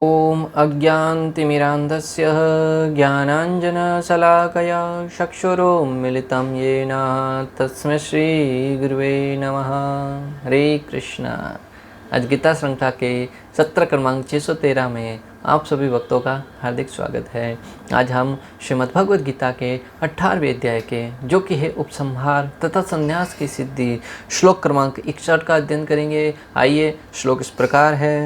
ॐ अज्ञानतिमिरान्धस्य ज्ञानाञ्जनशलाकया चक्षुरुन्मिलितं येन तस्मै श्रीगुरुवे नमः। हरे कृष्णा। आज गीता श्रृंखला के सत्र क्रमांक 613 में आप सभी भक्तों का हार्दिक स्वागत है। आज हम श्रीमद् भगवद गीता के 18वें अध्याय के जो कि है उपसंहार तथा संन्यास की सिद्धि श्लोक क्रमांक 61 का अध्ययन करेंगे। आइए, श्लोक इस प्रकार है।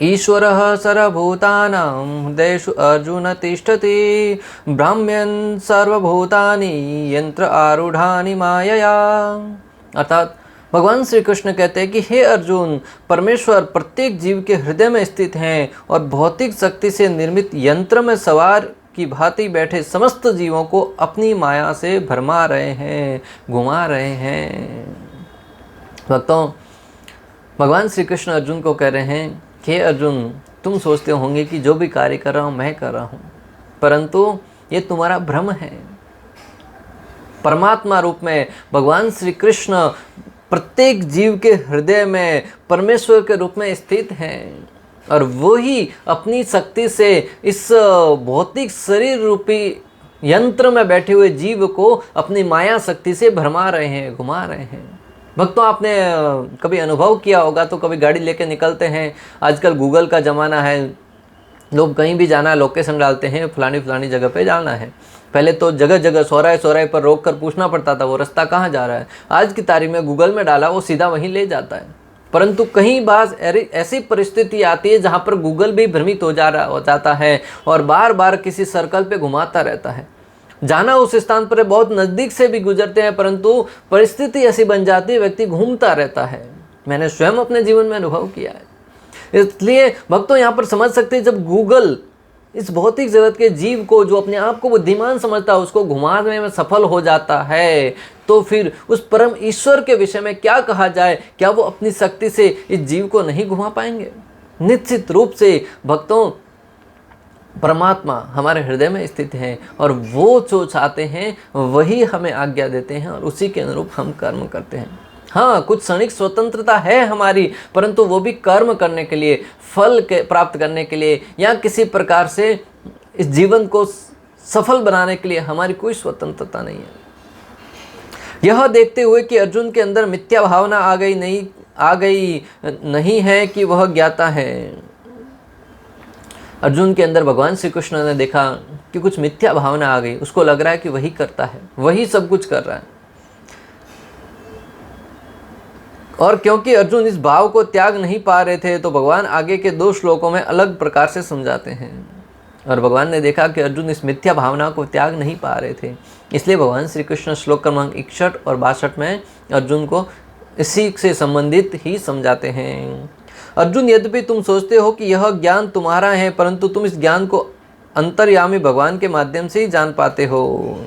ईश्वरः सर्वभूतानां हृदयेषु अर्जुन तिष्ठति ब्राह्म्यन् सर्वभूतानि यंत्र आरूढ़ानि मायया। अर्थात भगवान श्री कृष्ण कहते हैं कि हे अर्जुन, परमेश्वर प्रत्येक जीव के हृदय में स्थित हैं और भौतिक शक्ति से निर्मित यंत्र में सवार की भांति बैठे समस्त जीवों को अपनी माया से भरमा रहे हैं, घुमा रहे हैं। भक्तों, भगवान श्री कृष्ण अर्जुन को कह रहे हैं, हे अर्जुन, तुम सोचते होंगे कि जो भी कार्य कर रहा हूँ मैं कर रहा हूँ, परंतु ये तुम्हारा भ्रम है। परमात्मा रूप में भगवान श्री कृष्ण प्रत्येक जीव के हृदय में परमेश्वर के रूप में स्थित हैं और वो ही अपनी शक्ति से इस भौतिक शरीर रूपी यंत्र में बैठे हुए जीव को अपनी माया शक्ति से भरमा रहे हैं, घुमा रहे हैं। भक्तों, आपने कभी अनुभव किया होगा तो कभी गाड़ी लेके निकलते हैं। आजकल गूगल का ज़माना है, लोग कहीं भी जाना है लोकेशन डालते हैं, फलानी जगह पे जाना है। पहले तो जगह जगह चौराहे पर रोक कर पूछना पड़ता था वो रास्ता कहाँ जा रहा है। आज की तारीख में गूगल में डाला वो सीधा वहीं ले जाता है। परंतु कई बार ऐसी परिस्थिति आती है जहाँ पर गूगल भी भ्रमित हो जाता है और बार बार किसी सर्कल पे घुमाता रहता है। जाना उस स्थान पर बहुत नज़दीक से भी गुजरते हैं, परंतु परिस्थिति ऐसी बन जाती है व्यक्ति घूमता रहता है। मैंने स्वयं अपने जीवन में अनुभव किया है। इसलिए भक्तों, यहाँ पर समझ सकते हैं, जब गूगल इस भौतिक जगत के जीव को जो अपने आप को बुद्धिमान समझता है उसको घुमाने में सफल हो जाता है, तो फिर उस परम ईश्वर के विषय में क्या कहा जाए। क्या वो अपनी शक्ति से इस जीव को नहीं घुमा पाएंगे? निश्चित रूप से भक्तों, परमात्मा हमारे हृदय में स्थित है और वो जो चाहते हैं वही हमें आज्ञा देते हैं और उसी के अनुरूप हम कर्म करते हैं। हाँ, कुछ क्षणिक स्वतंत्रता है हमारी, परंतु वो भी कर्म करने के लिए, फल के प्राप्त करने के लिए या किसी प्रकार से इस जीवन को सफल बनाने के लिए हमारी कोई स्वतंत्रता नहीं है। यह देखते हुए कि अर्जुन के अंदर मिथ्या भावना आ गई नहीं है कि वह ज्ञाता है। अर्जुन के अंदर भगवान श्री कृष्ण ने देखा कि कुछ मिथ्या भावना आ गई। उसको लग रहा है कि वही करता है, वही सब कुछ कर रहा है। और क्योंकि अर्जुन इस भाव को त्याग नहीं पा रहे थे तो भगवान आगे के 2 श्लोकों में अलग प्रकार से समझाते हैं। और भगवान ने देखा कि अर्जुन इस मिथ्या भावना को त्याग नहीं पा रहे थे, इसलिए भगवान श्री कृष्ण श्लोक क्रमांक 61 और 62 में अर्जुन को इसी से संबंधित ही समझाते हैं। अर्जुन, यद्यपि तुम सोचते हो कि यह ज्ञान तुम्हारा है, परंतु तुम इस ज्ञान को अंतर्यामी भगवान के माध्यम से ही जान पाते हो।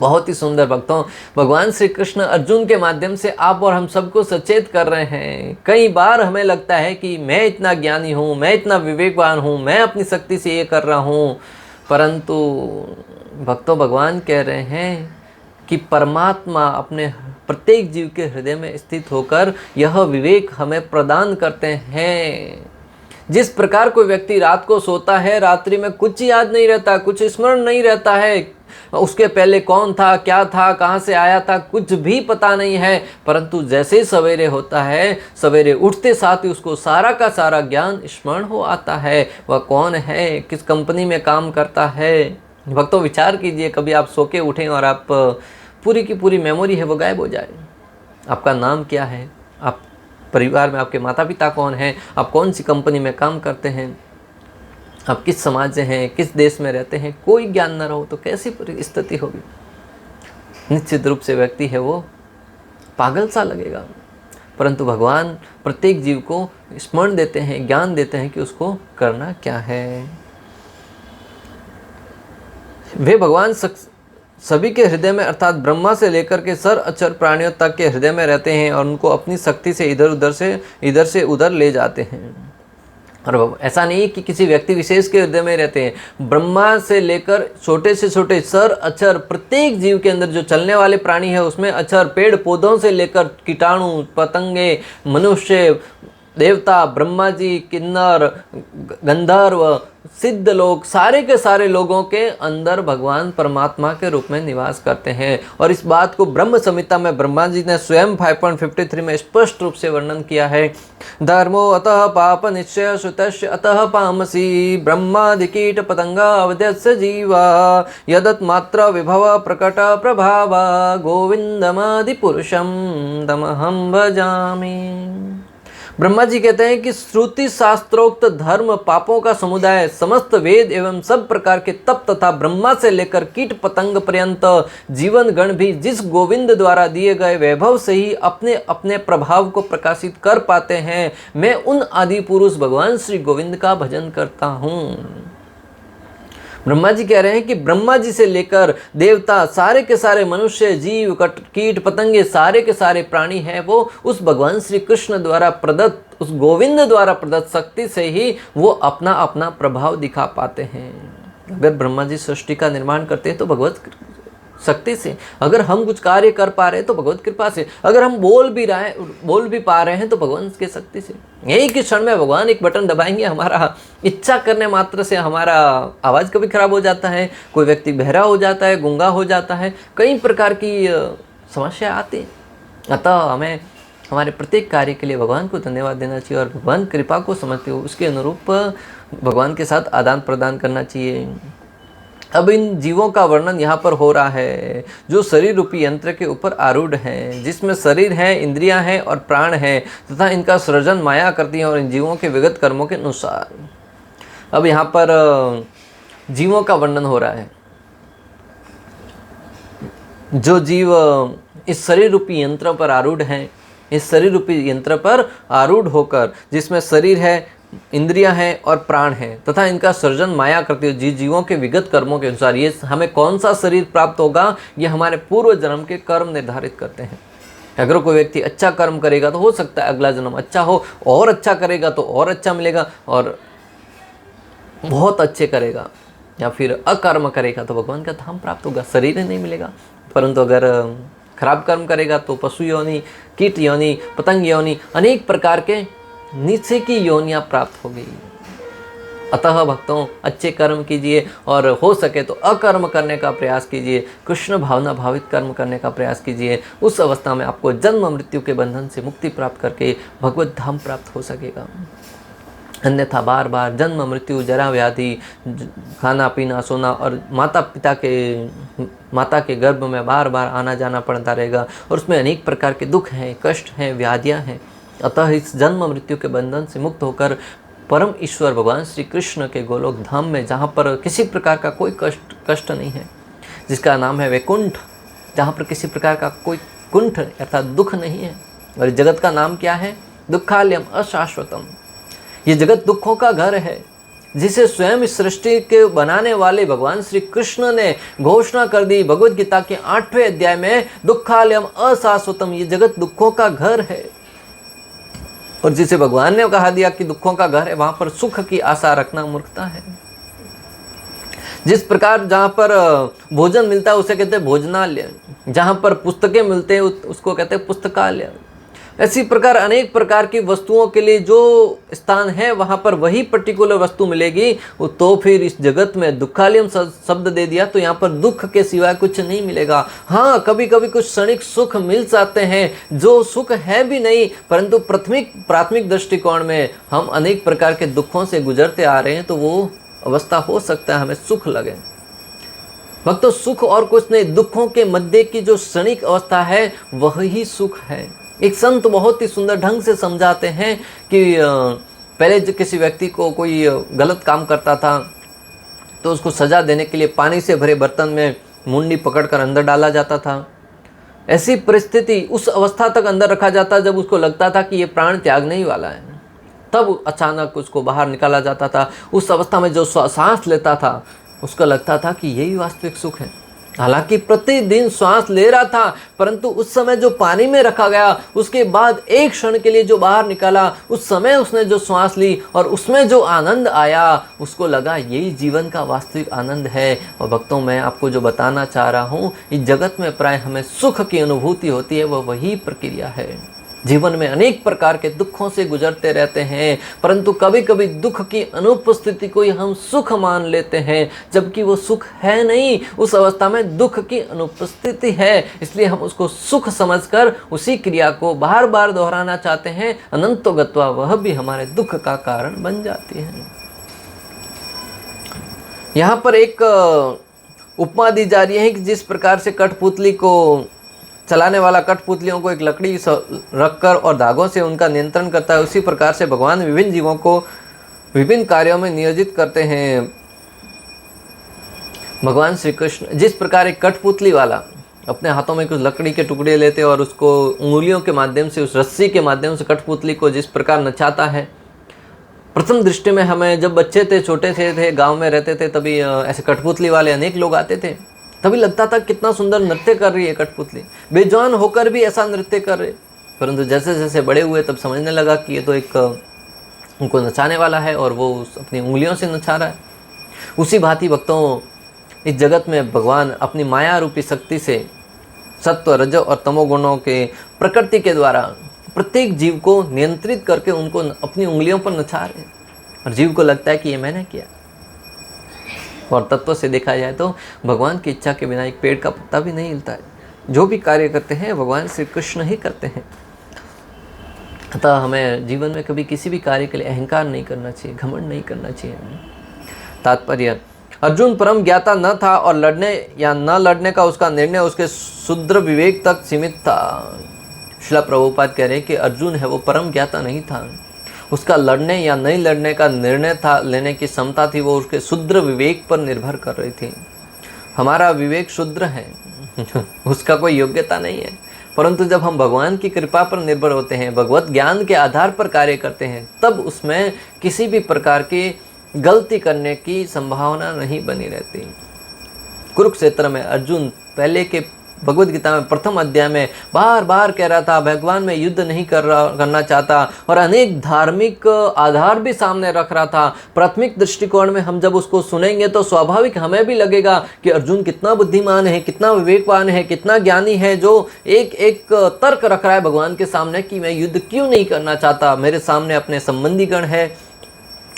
बहुत ही सुंदर भक्तों, भगवान श्री कृष्ण अर्जुन के माध्यम से आप और हम सबको सचेत कर रहे हैं। कई बार हमें लगता है कि मैं इतना ज्ञानी हूँ, मैं इतना विवेकवान हूँ, मैं अपनी शक्ति से ये कर रहा हूँ, परंतु भक्तों, भगवान कह रहे हैं कि परमात्मा अपने प्रत्येक जीव के हृदय में स्थित होकर यह विवेक हमें प्रदान करते हैं। जिस प्रकार कोई व्यक्ति रात को सोता है, रात्रि में कुछ याद नहीं रहता, कुछ स्मरण नहीं रहता है, उसके पहले कौन था, क्या था, कहाँ से आया था, कुछ भी पता नहीं है, परंतु जैसे ही सवेरे होता है, सवेरे उठते साथ ही उसको सारा का सारा ज्ञान स्मरण हो आता है। वह कौन है, किस कंपनी में काम करता है। भक्तों, विचार कीजिए, कभी आप सो के उठें और आप पूरी की पूरी मेमोरी है वो गायब हो जाए। आपका नाम क्या है, आप परिवार में आपके माता पिता कौन हैं, आप कौन सी कंपनी में काम करते हैं, आप किस समाज से हैं, किस देश में रहते हैं, कोई ज्ञान न रहो तो कैसी परिस्थिति होगी। निश्चित रूप से व्यक्ति है वो पागल सा लगेगा। परंतु भगवान प्रत्येक जीव को स्मरण देते हैं, ज्ञान देते हैं कि उसको करना क्या है। वे भगवान सभी के हृदय में, अर्थात ब्रह्मा से लेकर के सर अचर प्राणियों तक के हृदय में रहते हैं और उनको अपनी शक्ति से इधर से उधर ले जाते हैं। और ऐसा नहीं कि किसी व्यक्ति विशेष के हृदय में रहते हैं। ब्रह्मा से लेकर छोटे से छोटे सर अचर प्रत्येक जीव के अंदर जो चलने वाले प्राणी है उसमें अचर, पेड़ पौधों से लेकर कीटाणु, पतंगे, मनुष्य, देवता, ब्रह्मा जी, किन्नर, गंधर्व, सिद्ध लोग, सारे के सारे लोगों के अंदर भगवान परमात्मा के रूप में निवास करते हैं। और इस बात को ब्रह्म संहिता में ब्रह्मा जी ने स्वयं 5.53 में स्पष्ट रूप से वर्णन किया है। धर्मो अतः पाप निश्चय श्रुतस्य अतः पामसी ब्रह्मादि कीट पतंगा अवध्यस्य जीवा यदत मात्र विभव प्रकट प्रभावा गोविंदमादि पुरुषम तमहं भजामि। ब्रह्मा जी कहते हैं कि श्रुति शास्त्रोक्त धर्म पापों का समुदाय, समस्त वेद एवं सब प्रकार के तप तथा ब्रह्मा से लेकर कीट पतंग पर्यंत जीवन गण भी जिस गोविंद द्वारा दिए गए वैभव से ही अपने अपने प्रभाव को प्रकाशित कर पाते हैं, मैं उन आदि पुरुष भगवान श्री गोविंद का भजन करता हूँ। ब्रह्मा जी कह रहे हैं कि ब्रह्मा जी से लेकर देवता, सारे के सारे मनुष्य, जीव, कीट पतंगे, सारे के सारे प्राणी हैं, वो उस भगवान श्री कृष्ण द्वारा प्रदत्त, उस गोविंद द्वारा प्रदत्त शक्ति से ही वो अपना अपना प्रभाव दिखा पाते हैं। अगर ब्रह्मा जी सृष्टि का निर्माण करते हैं तो भगवत शक्ति से, अगर हम कुछ कार्य कर पा रहे हैं तो भगवत कृपा से, अगर हम बोल भी पा रहे हैं तो भगवान की शक्ति से। यही कि क्षण में भगवान एक बटन दबाएंगे, हमारा इच्छा करने मात्र से हमारा आवाज़ कभी खराब हो जाता है, कोई व्यक्ति बहरा हो जाता है, गूंगा हो जाता है, कई प्रकार की समस्या आती है। अतः हमें हमारे प्रत्येक कार्य के लिए भगवान को धन्यवाद देना चाहिए और भगवान कृपा को समझते हुए उसके अनुरूप भगवान के साथ आदान प्रदान करना चाहिए। अब इन जीवों का वर्णन यहाँ पर हो रहा है जो शरीर रूपी यंत्र के ऊपर आरूढ़ हैं, जिसमें शरीर है, इंद्रियां हैं और प्राण है तथा इनका सृजन माया करती है और इन जीवों के विगत कर्मों के अनुसार। अब यहाँ पर जीवों का वर्णन हो रहा है। जो जीव इस शरीर रूपी यंत्र पर आरूढ़ हैं, इस शरीर रूपी यंत्र पर आरूढ़ होकर जिसमें शरीर है, इंद्रियां हैं और प्राण हैं तथा इनका सृजन माया करती है जीवों के विगत कर्मों के अनुसार। ये हमें कौन सा शरीर प्राप्त होगा, ये हमारे पूर्व जन्म के कर्म निर्धारित करते हैं। अगर कोई व्यक्ति अच्छा कर्म करेगा तो हो सकता है अगला जन्म अच्छा हो, और अच्छा करेगा तो और अच्छा मिलेगा, और बहुत अच्छे करेगा या फिर अकर्म करेगा तो भगवान का धाम प्राप्त होगा, शरीर नहीं मिलेगा। परंतु अगर खराब कर्म करेगा तो पशु योनि, कीट योनि, पतंग योनि, अनेक प्रकार के नीचे की योनियां प्राप्त होगी। अतः भक्तों, अच्छे कर्म कीजिए और हो सके तो अकर्म करने का प्रयास कीजिए, कृष्ण भावना भावित कर्म करने का प्रयास कीजिए। उस अवस्था में आपको जन्म मृत्यु के बंधन से मुक्ति प्राप्त करके भगवत धाम प्राप्त हो सकेगा। अन्यथा बार बार जन्म मृत्यु, जरा व्याधि, खाना पीना सोना और माता के गर्भ में बार बार आना जाना पड़ता रहेगा और उसमें अनेक प्रकार के दुख हैं, कष्ट हैं, व्याधियाँ हैं। अतः इस जन्म मृत्यु के बंधन से मुक्त होकर परम ईश्वर भगवान श्री कृष्ण के गोलोक धाम में, जहाँ पर किसी प्रकार का कोई कष्ट नहीं है, जिसका नाम है वैकुंठ, जहाँ पर किसी प्रकार का कोई कुंठ अर्थात दुख नहीं है। और जगत का नाम क्या है? दुखालयम अशाश्वतम। ये जगत दुखों का घर है, जिसे स्वयं इस सृष्टि के बनाने वाले भगवान श्री कृष्ण ने घोषणा कर दी भगवद गीता के 8वें अध्याय में, दुखालयम अशाश्वतम। ये जगत दुखों का घर है और जिसे भगवान ने कहा दिया कि दुखों का घर है, वहां पर सुख की आशा रखना मूर्खता है। जिस प्रकार जहाँ पर भोजन मिलता है उसे कहते हैं भोजनालय, जहाँ पर पुस्तकें मिलते हैं उसको कहते हैं पुस्तकालय। इसी प्रकार अनेक प्रकार की वस्तुओं के लिए जो स्थान है वहाँ पर वही पर्टिकुलर वस्तु मिलेगी। तो फिर इस जगत में दुखालयम शब्द दे दिया तो यहाँ पर दुख के सिवाय कुछ नहीं मिलेगा। हाँ, कभी कभी कुछ क्षणिक सुख मिल जाते हैं जो सुख है भी नहीं, परंतु प्राथमिक दृष्टिकोण में हम अनेक प्रकार के दुखों से गुजरते आ रहे हैं तो वो अवस्था हो सकता है हमें सुख लगे। भक्तों, सुख और कुछ नहीं, दुखों के मध्य की जो क्षणिक अवस्था है वही सुख है। एक संत बहुत ही सुंदर ढंग से समझाते हैं कि पहले जो किसी व्यक्ति को कोई गलत काम करता था तो उसको सजा देने के लिए पानी से भरे बर्तन में मुंडी पकड़कर अंदर डाला जाता था। ऐसी परिस्थिति उस अवस्था तक अंदर रखा जाता जब उसको लगता था कि ये प्राण त्यागने ही वाला है, तब अचानक उसको बाहर निकाला जाता था। उस अवस्था में जो सांस लेता था उसको लगता था कि यही वास्तविक सुख है। हालांकि प्रतिदिन श्वास ले रहा था, परंतु उस समय जो पानी में रखा गया उसके बाद एक क्षण के लिए जो बाहर निकाला, उस समय उसने जो श्वास ली और उसमें जो आनंद आया उसको लगा यही जीवन का वास्तविक आनंद है। और भक्तों, मैं आपको जो बताना चाह रहा हूँ, इस जगत में प्राय हमें सुख की अनुभूति होती है, वह वही प्रक्रिया है। जीवन में अनेक प्रकार के दुखों से गुजरते रहते हैं, परंतु कभी कभी दुख की अनुपस्थिति को ही हम सुख मान लेते हैं, जबकि वो सुख है नहीं। उस अवस्था में दुख की अनुपस्थिति है, इसलिए हम उसको सुख समझकर उसी क्रिया को बार बार दोहराना चाहते हैं। अनंतो गत्वा वह भी हमारे दुख का कारण बन जाती है। यहाँ पर एक उपमा दी जा रही है कि जिस प्रकार से कठपुतली को चलाने वाला कठपुतलियों को एक लकड़ी रखकर और धागों से उनका नियंत्रण करता है, उसी प्रकार से भगवान विभिन्न जीवों को विभिन्न कार्यों में नियोजित करते हैं। भगवान श्री कृष्ण जिस प्रकार एक कठपुतली वाला अपने हाथों में कुछ लकड़ी के टुकड़े लेते और उसको उंगलियों के माध्यम से, उस रस्सी के माध्यम से कठपुतली को जिस प्रकार नचाता है। प्रथम दृष्टि में हमें जब बच्चे थे, छोटे थे, गांव में रहते थे, तभी ऐसे कठपुतली वाले अनेक लोग आते थे, तभी लगता था कितना सुंदर नृत्य कर रही है कठपुतली, बेजान होकर भी ऐसा नृत्य कर रहे। परंतु जैसे जैसे बड़े हुए तब समझने लगा कि ये तो एक उनको नचाने वाला है और वो अपनी उंगलियों से नचा रहा है। उसी भांति भक्तों, इस जगत में भगवान अपनी माया रूपी शक्ति से सत्व, रज और तमोगुणों के प्रकृति के द्वारा प्रत्येक जीव को नियंत्रित करके उनको अपनी उंगलियों पर नचा रहे हैं, और जीव को लगता है कि ये मैंने किया। और तत्व से देखा जाए तो भगवान की इच्छा के बिना एक पेड़ का पत्ता भी नहीं हिलता है। जो भी कार्य करते हैं भगवान श्री कृष्ण ही करते हैं। अतः हमें जीवन में कभी किसी भी कार्य के लिए अहंकार नहीं करना चाहिए, घमंड नहीं करना चाहिए। तात्पर्य, अर्जुन परम ज्ञाता न था और लड़ने या न लड़ने का उसका निर्णय उसके शुद्र विवेक तक सीमित था। श्रील प्रभुपाद कह रहे हैं कि अर्जुन है वो परम ज्ञाता नहीं था, उसका लड़ने या नहीं लड़ने का निर्णय था, लेने की क्षमता थी, वो उसके शुद्र विवेक पर निर्भर कर रही थी। हमारा विवेक शुद्र है उसका कोई योग्यता नहीं है, परंतु जब हम भगवान की कृपा पर निर्भर होते हैं, भगवत ज्ञान के आधार पर कार्य करते हैं, तब उसमें किसी भी प्रकार की गलती करने की संभावना नहीं बनी रहती। कुरुक्षेत्र में अर्जुन पहले के भगवद गीता में प्रथम अध्याय में बार बार कह रहा था भगवान मैं युद्ध नहीं करना चाहता, और अनेक धार्मिक आधार भी सामने रख रहा था। प्राथमिक दृष्टिकोण में हम जब उसको सुनेंगे तो स्वाभाविक हमें भी लगेगा कि अर्जुन कितना बुद्धिमान है, कितना विवेकवान है, कितना ज्ञानी है, जो एक एक तर्क रख रहा है भगवान के सामने कि मैं युद्ध क्यों नहीं करना चाहता। मेरे सामने अपने संबंधीगण है,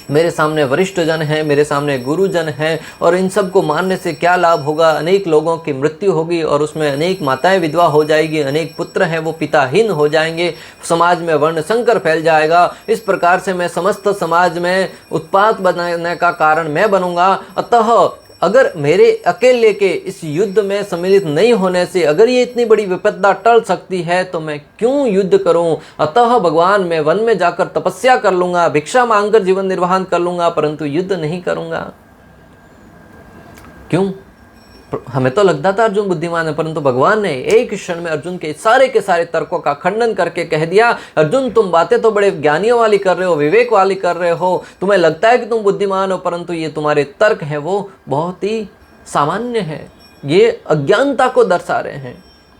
मेरे सामने वरिष्ठ जन हैं, मेरे सामने गुरुजन हैं, और इन सब को मानने से क्या लाभ होगा। अनेक लोगों की मृत्यु होगी और उसमें अनेक माताएं विधवा हो जाएगी, अनेक पुत्र हैं वो पिताहीन हो जाएंगे, समाज में वर्ण संकर फैल जाएगा। इस प्रकार से मैं समस्त समाज में उत्पात बनाने का कारण मैं बनूंगा। अतः अगर मेरे अकेले के इस युद्ध में सम्मिलित नहीं होने से अगर ये इतनी बड़ी विपदा टल सकती है तो मैं क्यों युद्ध करूं। अतः भगवान मैं वन में जाकर तपस्या कर लूंगा, भिक्षा मांगकर जीवन निर्वाहन कर लूंगा, परंतु युद्ध नहीं करूंगा। क्यों? हमें तो लगता था अर्जुन बुद्धिमान है, परंतु भगवान ने एक क्षण में अर्जुन के सारे तर्कों का खंडन करके कह दिया, अर्जुन तुम बातें तो बड़े ज्ञानियों वाली कर रहे हो, विवेक वाली कर रहे हो, तुम्हें लगता है कि तुम बुद्धिमान हो, परंतु ये तुम्हारे तर्क हैं वो बहुत ही सामान्य है, ये अज्ञानता को दर्शा रहे हैं।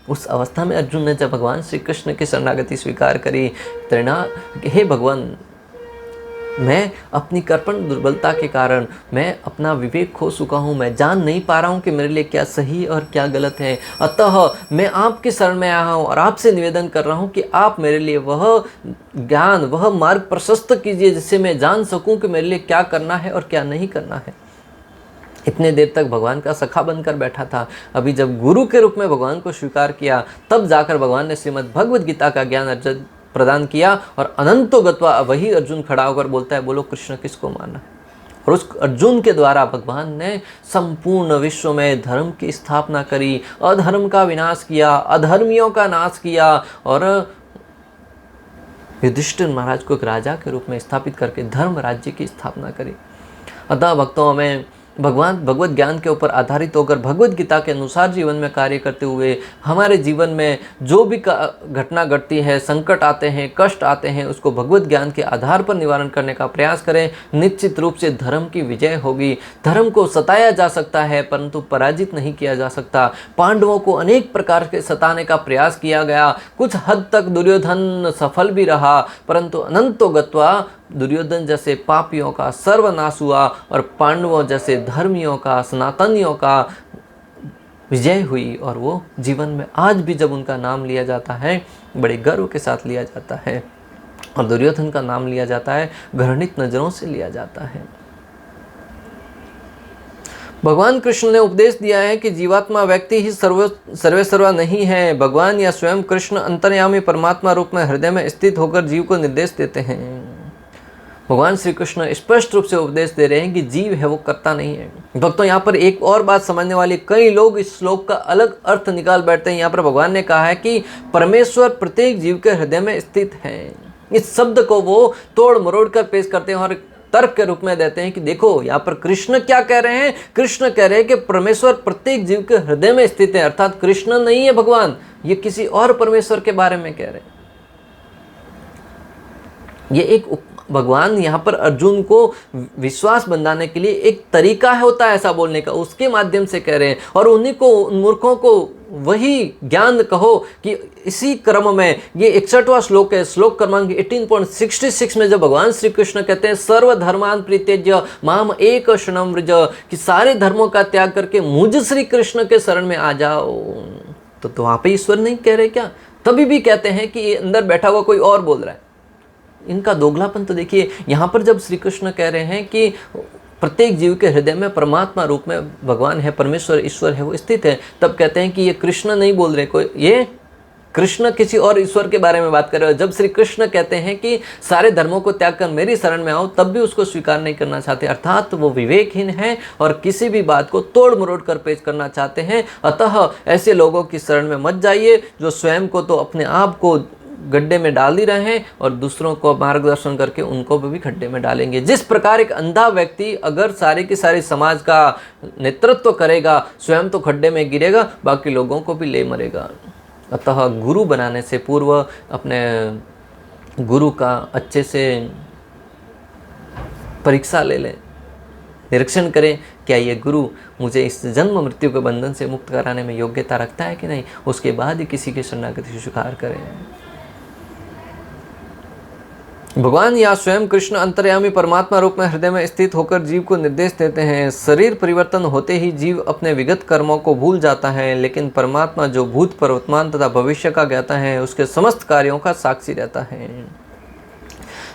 उस अवस्था में अर्जुन ने जब भगवान श्री कृष्ण की शरणागति स्वीकार करी, प्रेरणा, हे भगवान मैं अपनी कर्पण दुर्बलता के कारण मैं अपना विवेक खो चुका हूँ, मैं जान नहीं पा रहा हूँ कि मेरे लिए क्या सही और क्या गलत है। अतः मैं आपकी शरण में आया हूँ और आपसे निवेदन कर रहा हूँ कि आप मेरे लिए वह ज्ञान, वह मार्ग प्रशस्त कीजिए जिससे मैं जान सकूँ कि मेरे लिए क्या करना है और क्या नहीं करना है। इतने देर तक भगवान का सखा बनकर बैठा था, अभी जब गुरु के रूप में भगवान को स्वीकार किया तब जाकर भगवान ने श्रीमद् भगवद गीता का ज्ञान अर्जुन प्रदान किया। और अनंतो गत्वा वही अर्जुन खड़ा होकर बोलता है, बोलो कृष्ण किसको मानना है। और उस अर्जुन के द्वारा भगवान ने संपूर्ण विश्व में धर्म की स्थापना करी, अधर्म का विनाश किया, अधर्मियों का नाश किया, और युधिष्ठिर महाराज को एक राजा के रूप में स्थापित करके धर्म राज्य की स्थापना करी। अतः भक्तों में भगवान भगवत ज्ञान के ऊपर आधारित होकर भगवत गीता के अनुसार जीवन में कार्य करते हुए हमारे जीवन में जो भी घटना घटती है, संकट आते हैं, कष्ट आते हैं, उसको भगवत ज्ञान के आधार पर निवारण करने का प्रयास करें। निश्चित रूप से धर्म की विजय होगी। धर्म को सताया जा सकता है परंतु पराजित नहीं किया जा सकता। पांडवों को अनेक प्रकार के सताने का प्रयास किया गया, कुछ हद तक दुर्योधन सफल भी रहा, परंतु अनंतो गत्वा दुर्योधन जैसे पापियों का सर्वनाश हुआ और पांडवों जैसे धर्मियों का, सनातनियों का विजय हुई और वो जीवन में आज भी जब उनका नाम लिया जाता है बड़े गर्व के साथ लिया जाता है, और दुर्योधन का नाम लिया जाता है घृणित नज़रों से लिया जाता है। भगवान कृष्ण ने उपदेश दिया है कि जीवात्मा व्यक्ति ही सर्वेसर्वा नहीं है। भगवान या स्वयं कृष्ण अंतर्यामी परमात्मा रूप में हृदय में स्थित होकर जीव को निर्देश देते हैं। भगवान श्री कृष्ण स्पष्ट रूप से उपदेश दे रहे हैं कि जीव है वो कर्ता नहीं है। भक्तों, यहाँ पर एक और बात समझने वाली, कई लोग इस श्लोक का अलग अर्थ निकाल बैठते हैं। यहाँ पर भगवान ने कहा है कि परमेश्वर प्रत्येक जीव के हृदय में स्थित है। इस शब्द को वो तोड़ मरोड़ कर पेश करते हैं और तर्क के रूप में देते हैं कि देखो यहाँ पर कृष्ण क्या कह रहे हैं। कृष्ण कह रहे हैं कि परमेश्वर प्रत्येक जीव के हृदय में स्थित है, अर्थात कृष्ण नहीं है भगवान, ये किसी और परमेश्वर के बारे में कह रहे हैं। ये एक भगवान यहाँ पर अर्जुन को विश्वास बंधाने के लिए एक तरीका होता है ऐसा बोलने का, उसके माध्यम से कह रहे हैं। और उन्हीं को, उन मूर्खों को वही ज्ञान कहो कि इसी क्रम में ये 61वां श्लोक है, श्लोक क्रमांक 18.66 में जब भगवान श्री कृष्ण कहते हैं सर्वधर्मान परित्यज्य माम एक शरणं व्रज, कि सारे धर्मों का त्याग करके मुझ श्री कृष्ण के शरण में आ जाओ, तो वहाँ पे ईश्वर नहीं कह रहे क्या? तभी भी कहते हैं कि अंदर बैठा हुआ कोई और बोल रहा है। इनका दोगलापन तो देखिए। यहाँ पर जब श्री कृष्ण कह रहे हैं कि प्रत्येक जीव के हृदय में परमात्मा रूप में भगवान है, परमेश्वर ईश्वर है वो स्थित है, तब कहते हैं कि ये कृष्ण नहीं बोल रहे, कोई ये कृष्ण किसी और ईश्वर के बारे में बात कर रहे हो। जब श्री कृष्ण कहते हैं कि सारे धर्मों को त्याग कर मेरी शरण में आओ, तब भी उसको स्वीकार नहीं करना चाहते, अर्थात वो विवेकहीन है और किसी भी बात को तोड़ मरोड़ कर पेश करना चाहते हैं। अतः ऐसे लोगों की शरण में मत जाइए जो स्वयं को तो अपने आप को गड्ढे में डाल ही रहे हैं और दूसरों को मार्गदर्शन करके उनको भी गड्ढे में डालेंगे। जिस प्रकार एक अंधा व्यक्ति अगर सारे के सारे समाज का नेतृत्व करेगा, स्वयं तो खड्डे में गिरेगा, बाकी लोगों को भी ले मरेगा। अतः गुरु बनाने से पूर्व अपने गुरु का अच्छे से परीक्षा ले लें, निरीक्षण करें, क्या ये गुरु मुझे इस जन्म मृत्यु के बंधन से मुक्त कराने में योग्यता रखता है कि नहीं, उसके बाद ही किसी की शरणागति स्वीकार करें। भगवान या स्वयं कृष्ण अंतर्यामी परमात्मा रूप में हृदय में स्थित होकर जीव को निर्देश देते हैं। शरीर परिवर्तन होते ही जीव अपने विगत कर्मों को भूल जाता है, लेकिन परमात्मा जो भूत, वर्तमान तथा भविष्य का ज्ञाता है, उसके समस्त कार्यों का साक्षी रहता है।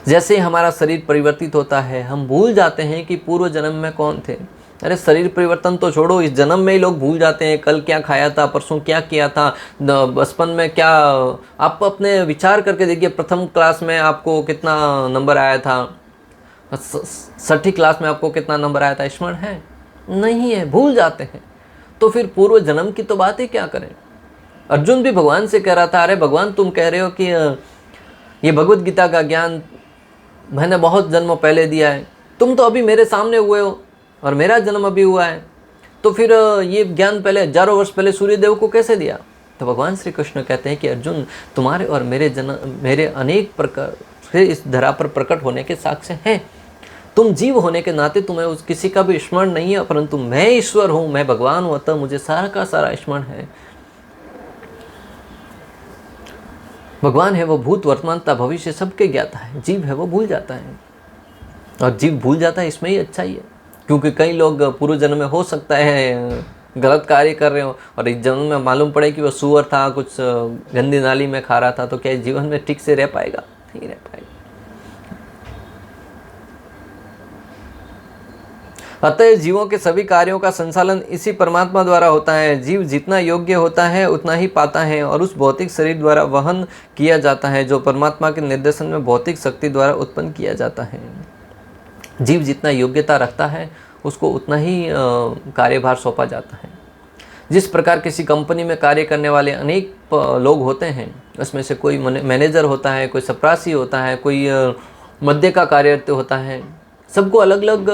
जैसे हमारा शरीर परिवर्तित होता है, हम भूल जाते हैं कि पूर्व जन्म में कौन थे। अरे शरीर परिवर्तन तो छोड़ो, इस जन्म में ही लोग भूल जाते हैं, कल क्या खाया था, परसों क्या किया था, बचपन में क्या। आप अपने विचार करके देखिए, प्रथम क्लास में आपको कितना नंबर आया था, 6ठी क्लास में आपको कितना नंबर आया था, स्मरण है? नहीं है, भूल जाते हैं। तो फिर पूर्व जन्म की तो बात ही क्या करें। अर्जुन भी भगवान से कह रहा था, अरे भगवान तुम कह रहे हो कि ये भगवत गीता का ज्ञान मैंने बहुत जन्म पहले दिया है, तुम तो अभी मेरे सामने हुए हो और मेरा जन्म अभी हुआ है, तो फिर ये ज्ञान पहले हजारों वर्ष पहले सूर्यदेव को कैसे दिया? तो भगवान श्री कृष्ण कहते हैं कि अर्जुन, तुम्हारे और मेरे अनेक प्रकार से इस धरा पर प्रकट होने के साक्ष्य हैं। तुम जीव होने के नाते तुम्हें उस किसी का भी स्मरण नहीं है, परंतु मैं ईश्वर हूँ, मैं भगवान हूँ, अतः मुझे सारा का सारा स्मरण है। भगवान है वो भूत, वर्तमान तथा भविष्य सबके ज्ञाता है। जीव है वो भूल जाता है, और जीव भूल जाता है इसमें ही अच्छा ही है, क्योंकि कई लोग पूर्व जन्म में हो सकता है गलत कार्य कर रहे हो और इस जन्म में मालूम पड़े कि वो सुअर था, कुछ गंदी नाली में खा रहा था, तो क्या जीवन में ठीक से रह पाएगा? नहीं रह पाएगा। अतः जीवों के सभी कार्यों का संचालन इसी परमात्मा द्वारा होता है। जीव जितना योग्य होता है उतना ही पाता है और उस भौतिक शरीर द्वारा वहन किया जाता है जो परमात्मा के निर्देशन में भौतिक शक्ति द्वारा उत्पन्न किया जाता है। जीव जितना योग्यता रखता है उसको उतना ही कार्यभार सौंपा जाता है। जिस प्रकार किसी कंपनी में कार्य करने वाले अनेक लोग होते हैं, उसमें से कोई मैनेजर होता है, कोई चपरासी होता है, कोई मध्य का कार्यरत होता है, सबको अलग अलग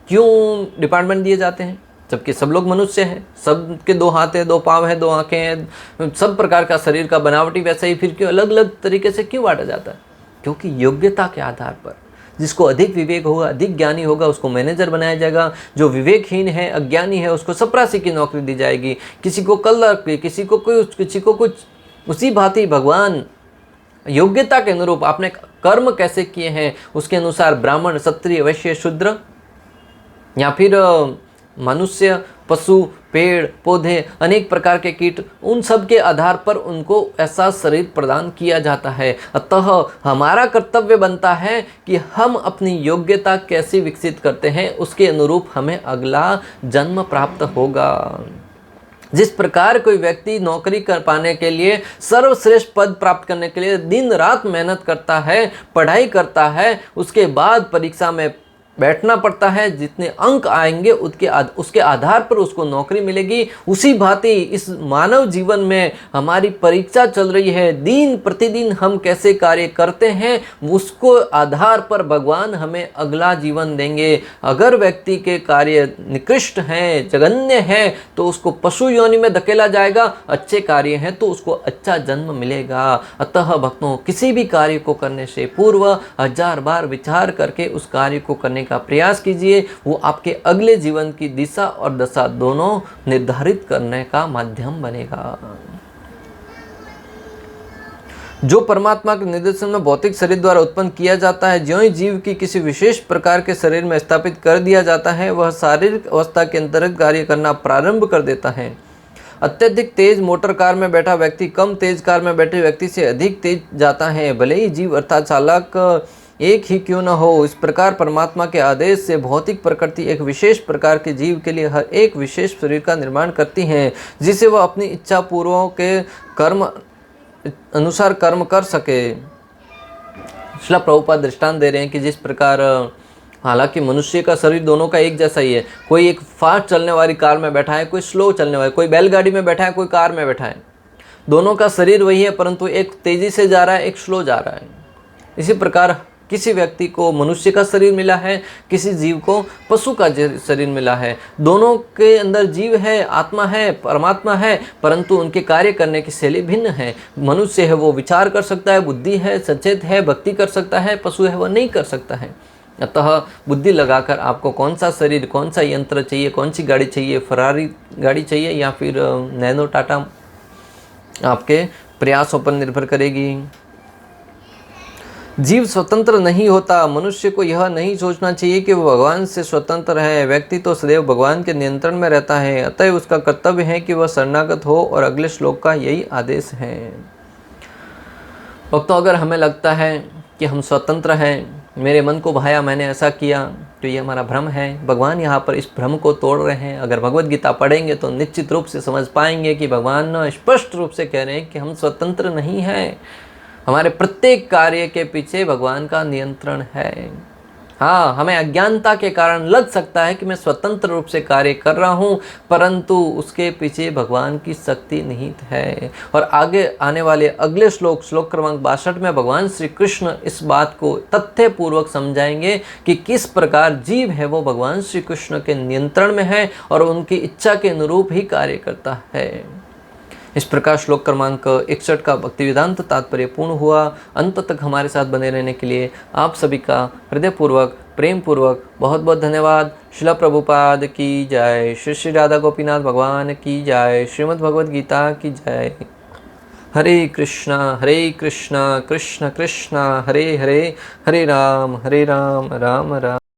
क्यों डिपार्टमेंट दिए जाते हैं? जबकि सब लोग मनुष्य हैं, सबके 2 हाथ है, 2 पाँव है, 2 आँखें हैं, सब प्रकार का शरीर का बनावटी वैसा ही, फिर क्यों अलग अलग तरीके से क्यों बांटा जाता है? क्योंकि योग्यता के आधार पर जिसको अधिक विवेक होगा, अधिक ज्ञानी होगा, उसको मैनेजर बनाया जाएगा। जो विवेकहीन है, अज्ञानी है, उसको चपरासी की नौकरी दी जाएगी। किसी को क्लर्क की, किसी को कुछ। उसी भांति भगवान योग्यता के अनुरूप आपने कर्म कैसे किए हैं उसके अनुसार ब्राह्मण, क्षत्रिय, वैश्य, शूद्र या फिर मनुष्य, पशु, पेड़ पौधे, अनेक प्रकार के कीट, उन सब के आधार पर उनको ऐसा शरीर प्रदान किया जाता है। अतः हमारा कर्तव्य बनता है कि हम अपनी योग्यता कैसे विकसित करते हैं, उसके अनुरूप हमें अगला जन्म प्राप्त होगा। जिस प्रकार कोई व्यक्ति नौकरी कर पाने के लिए, सर्वश्रेष्ठ पद प्राप्त करने के लिए दिन रात मेहनत करता है, पढ़ाई करता है, उसके बाद परीक्षा में बैठना पड़ता है, जितने अंक आएंगे उसके आधार पर उसको नौकरी मिलेगी, उसी भांति इस मानव जीवन में हमारी परीक्षा चल रही है। दिन प्रतिदिन हम कैसे कार्य करते हैं, उसको आधार पर भगवान हमें अगला जीवन देंगे। अगर व्यक्ति के कार्य निकृष्ट हैं, जघन्य हैं, तो उसको पशु योनि में धकेला जाएगा। अच्छे कार्य हैं तो उसको अच्छा जन्म मिलेगा। अतः भक्तों, किसी भी कार्य को करने से पूर्व 1000 बार विचार करके उस कार्य को करने का प्रयास कीजिए। वो आपके अगले जीवन की दिशा और दशा दोनों निर्धारित करने का माध्यम बनेगा। जो परमात्मा के निर्देशन में भौतिक शरीर द्वारा उत्पन्न किया जाता है, ज्यों ही जीव की किसी विशेष प्रकार के शरीर में स्थापित कर दिया जाता है, वह शारीरिक अवस्था के अंतर्गत कार्य करना प्रारंभ कर देता है। अत्यधिक तेज मोटर कार में बैठा व्यक्ति कम तेज कार में बैठे व्यक्ति से अधिक तेज जाता है, भले ही जीव अर्थात चालक एक ही क्यों न हो। इस प्रकार परमात्मा के आदेश से भौतिक प्रकृति एक विशेष प्रकार के जीव के लिए हर एक विशेष शरीर का निर्माण करती है, जिसे वह अपनी इच्छा पूर्वक के कर्म अनुसार कर्म कर सके। श्रील प्रभुपाद दृष्टांत दे रहे हैं कि जिस प्रकार हालांकि मनुष्य का शरीर दोनों का एक जैसा ही है, कोई एक फास्ट चलने वाली कार में बैठा है, कोई स्लो चलने वाली, कोई बैलगाड़ी में बैठा है, कोई कार में बैठा है, दोनों का शरीर वही है, परंतु एक तेजी से जा रहा है, एक स्लो जा रहा है। इसी प्रकार किसी व्यक्ति को मनुष्य का शरीर मिला है, किसी जीव को पशु का शरीर मिला है। दोनों के अंदर जीव है, आत्मा है, परमात्मा है, परंतु उनके कार्य करने की शैली भिन्न है। मनुष्य है वो विचार कर सकता है, बुद्धि है, सचेत है, भक्ति कर सकता है, पशु है वह नहीं कर सकता है। अतः बुद्धि लगाकर आपको कौन सा शरीर, कौन सा यंत्र चाहिए, कौन सी गाड़ी चाहिए, फरारी गाड़ी चाहिए या फिर नैनो टाटा, आपके प्रयासों पर निर्भर करेगी। जीव स्वतंत्र नहीं होता। मनुष्य को यह नहीं सोचना चाहिए कि वह भगवान से स्वतंत्र है। व्यक्ति तो सदैव भगवान के नियंत्रण में रहता है, अतः उसका कर्तव्य है कि वह शरणागत हो, और अगले श्लोक का यही आदेश है। भक्तों, अगर हमें लगता है कि हम स्वतंत्र हैं, मेरे मन को भाया, मैंने ऐसा किया, तो ये हमारा भ्रम है। भगवान यहाँ पर इस भ्रम को तोड़ रहे हैं। अगर भगवद गीता पढ़ेंगे तो निश्चित रूप से समझ पाएंगे कि भगवान स्पष्ट रूप से कह रहे हैं कि हम स्वतंत्र नहीं हैं। हमारे प्रत्येक कार्य के पीछे भगवान का नियंत्रण है। हाँ, हमें अज्ञानता के कारण लग सकता है कि मैं स्वतंत्र रूप से कार्य कर रहा हूँ, परंतु उसके पीछे भगवान की शक्ति निहित है। और आगे आने वाले अगले श्लोक क्रमांक 62 में भगवान श्री कृष्ण इस बात को तथ्यपूर्वक समझाएंगे कि किस प्रकार जीव है वो भगवान श्री कृष्ण के नियंत्रण में है और उनकी इच्छा के अनुरूप ही कार्य करता है। इस प्रकार श्लोक क्रमांक 61 का भक्ति वेदांत तात्पर्य पूर्ण हुआ। अंत तक हमारे साथ बने रहने के लिए आप सभी का हृदयपूर्वक, प्रेम पूर्वक बहुत बहुत धन्यवाद। श्रील प्रभुपाद की जय। श्री श्री राधा गोपीनाथ भगवान की जय। श्रीमद् भगवद गीता की जय। हरे कृष्णा कृष्ण कृष्ण हरे हरे, हरे राम राम राम।